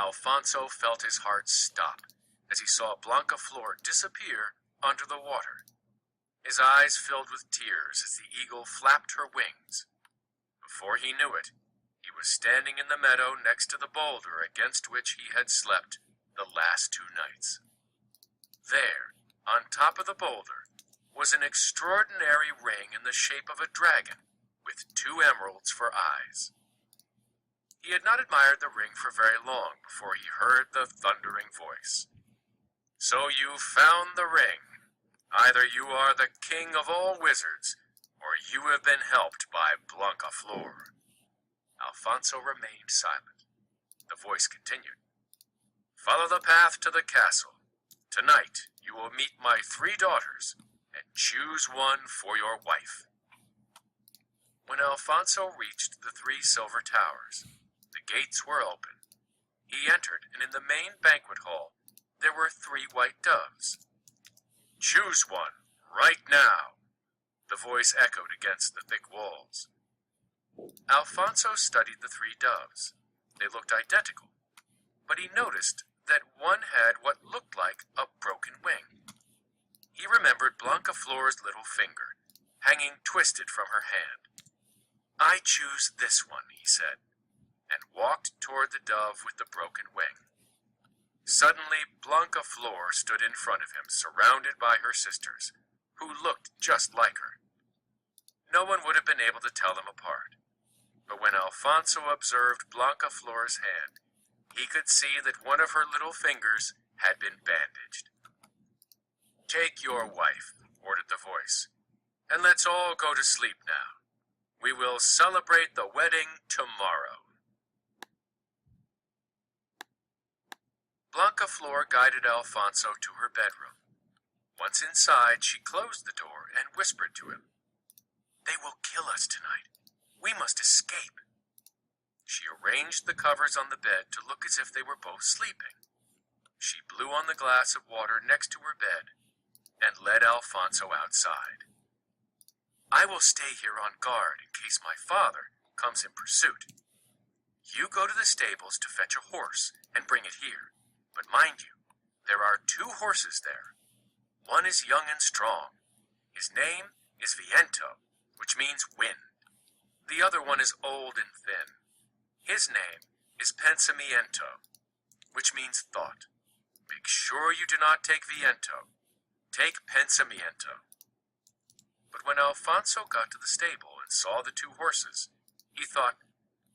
Alfonso felt his heart stop as he saw Blancaflor disappear under the water. His eyes filled with tears as the eagle flapped her wings. Before he knew it, he was standing in the meadow next to the boulder against which he had slept the last 2 nights. There, on top of the boulder, was an extraordinary ring in the shape of a dragon, with 2 emeralds for eyes. He had not admired the ring for very long before he heard the thundering voice. "So you found the ring. Either you are the king of all wizards, or you have been helped by Blancaflor." Alfonso remained silent. The voice continued. "Follow the path to the castle. Tonight you will meet my 3 daughters, and choose one for your wife." When Alfonso reached the 3 silver towers, the gates were open. He entered, and in the main banquet hall there were 3 white doves. "Choose one, right now," the voice echoed against the thick walls. Alfonso studied the 3 doves. They looked identical, but he noticed that one had what looked like a broken wing. He remembered Blancaflor's little finger, hanging twisted from her hand. "I choose this one," he said, and walked toward the dove with the broken wing. Suddenly, Blancaflor stood in front of him, surrounded by her sisters, who looked just like her. No one would have been able to tell them apart. But when Alfonso observed Blancaflor's hand, he could see that one of her little fingers had been bandaged. "Take your wife," ordered the voice, "and let's all go to sleep now. We will celebrate the wedding tomorrow." Blancaflor guided Alfonso to her bedroom. Once inside, she closed the door and whispered to him, "They will kill us tonight. We must escape." She arranged the covers on the bed to look as if they were both sleeping. She blew on the glass of water next to her bed and led Alfonso outside. "I will stay here on guard in case my father comes in pursuit. You go to the stables to fetch a horse and bring it here. But mind you, there are 2 horses there. One is young and strong. His name is Viento, which means wind. The other one is old and thin. His name is Pensamiento, which means thought. Make sure you do not take Viento. Take Pensamiento." But when Alfonso got to the stable and saw the 2 horses, he thought,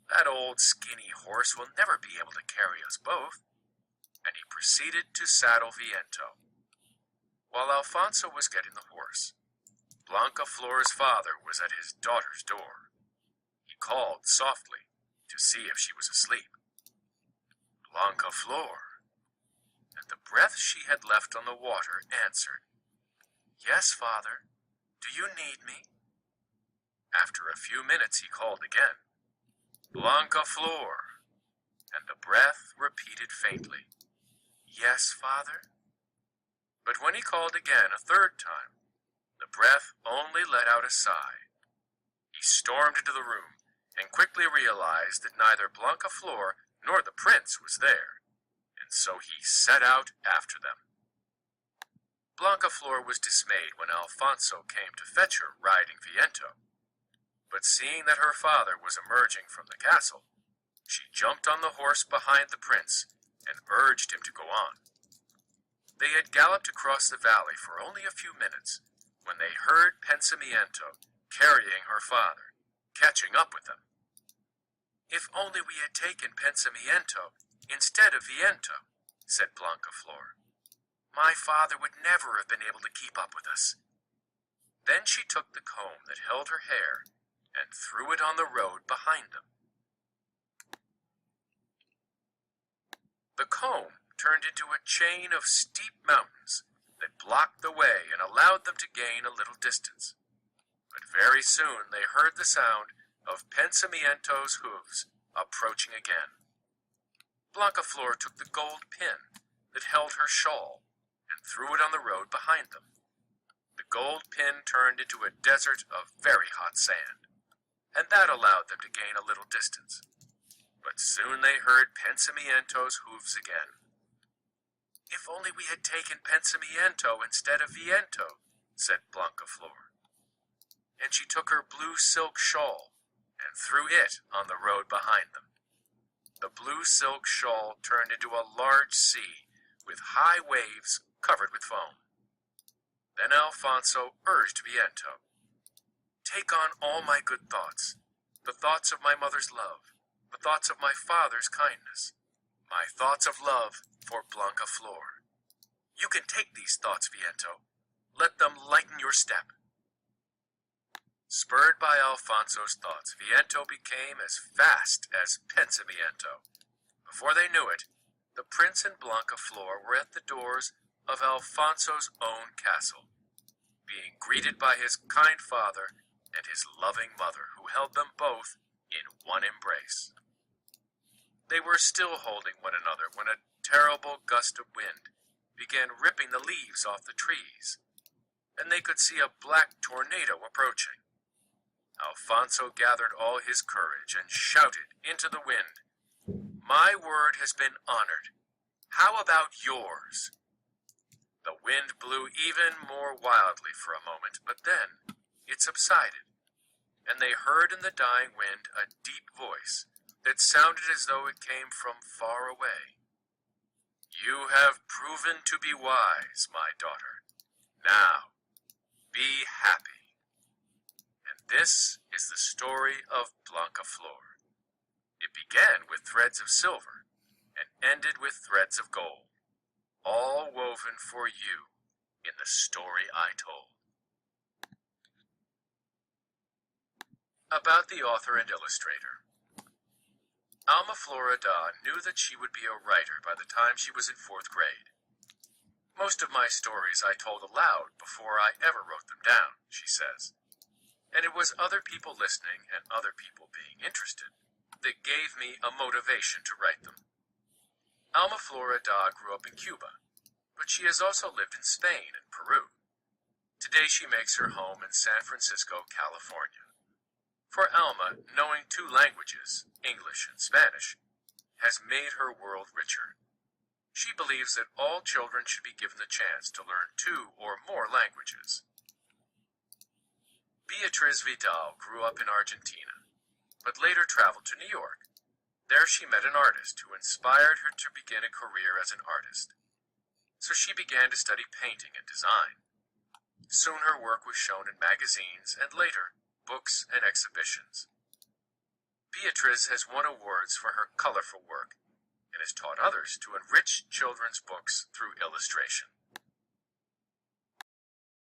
"That old skinny horse will never be able to carry us both." And he proceeded to saddle Viento. While Alfonso was getting the horse, Blancaflor's father was at his daughter's door. He called softly to see if she was asleep. "Blancaflor," and the breath she had left on the water answered, "Yes, father. Do you need me?" After a few minutes he called again, "Blancaflor," and the breath repeated faintly, "Yes, father." But when he called again a 3rd time, the breath only let out a sigh. He stormed into the room and quickly realized that neither Blancaflor nor the prince was there, and so he set out after them. Blancaflor was dismayed when Alfonso came to fetch her riding Viento. But seeing that her father was emerging from the castle, she jumped on the horse behind the prince and urged him to go on. They had galloped across the valley for only a few minutes when they heard Pensamiento carrying her father, catching up with them. "If only we had taken Pensamiento instead of Viento," said Blancaflor. "My father would never have been able to keep up with us." Then she took the comb that held her hair and threw it on the road behind them. The comb turned into a chain of steep mountains that blocked the way and allowed them to gain a little distance. But very soon they heard the sound of Pensamiento's hooves approaching again. Blancaflor took the gold pin that held her shawl and threw it on the road behind them. The gold pin turned into a desert of very hot sand, and that allowed them to gain a little distance. But soon they heard Pensamiento's hooves again. "If only we had taken Pensamiento instead of Viento," said Blancaflor. And she took her blue silk shawl and threw it on the road behind them. The blue silk shawl turned into a large sea with high waves covered with foam. Then Alfonso urged Viento, "Take on all my good thoughts, the thoughts of my mother's love, the thoughts of my father's kindness, my thoughts of love for Blancaflor. You can take these thoughts, Viento. Let them lighten your step." Spurred by Alfonso's thoughts, Viento became as fast as Pensamiento. Before they knew it, the prince and Blancaflor were at the doors of Alfonso's own castle, being greeted by his kind father and his loving mother, who held them both in one embrace. They were still holding one another when a terrible gust of wind began ripping the leaves off the trees, and they could see a black tornado approaching. Alfonso gathered all his courage and shouted into the wind, "My word has been honored. How about yours?" The wind blew even more wildly for a moment, but then it subsided, and they heard in the dying wind a deep voice that sounded as though it came from far away. "You have proven to be wise, my daughter. Now, be happy." And this is the story of Blancaflor. It began with threads of silver and ended with threads of gold, all woven for you in the story I told. About the author and illustrator. Alma Florida knew that she would be a writer by the time she was in 4th grade. "Most of my stories I told aloud before I ever wrote them down," she says. And it was other people listening and other people being interested that gave me a motivation to write them. Alma Florida grew up in Cuba, but she has also lived in Spain and Peru. Today she makes her home in San Francisco, California. For Alma, knowing 2 languages, English and Spanish, has made her world richer. She believes that all children should be given the chance to learn 2 or more languages. Beatriz Vidal grew up in Argentina, but later traveled to New York. There she met an artist who inspired her to begin a career as an artist. So she began to study painting and design. Soon her work was shown in magazines and later books and exhibitions. Beatriz has won awards for her colorful work and has taught others to enrich children's books through illustration.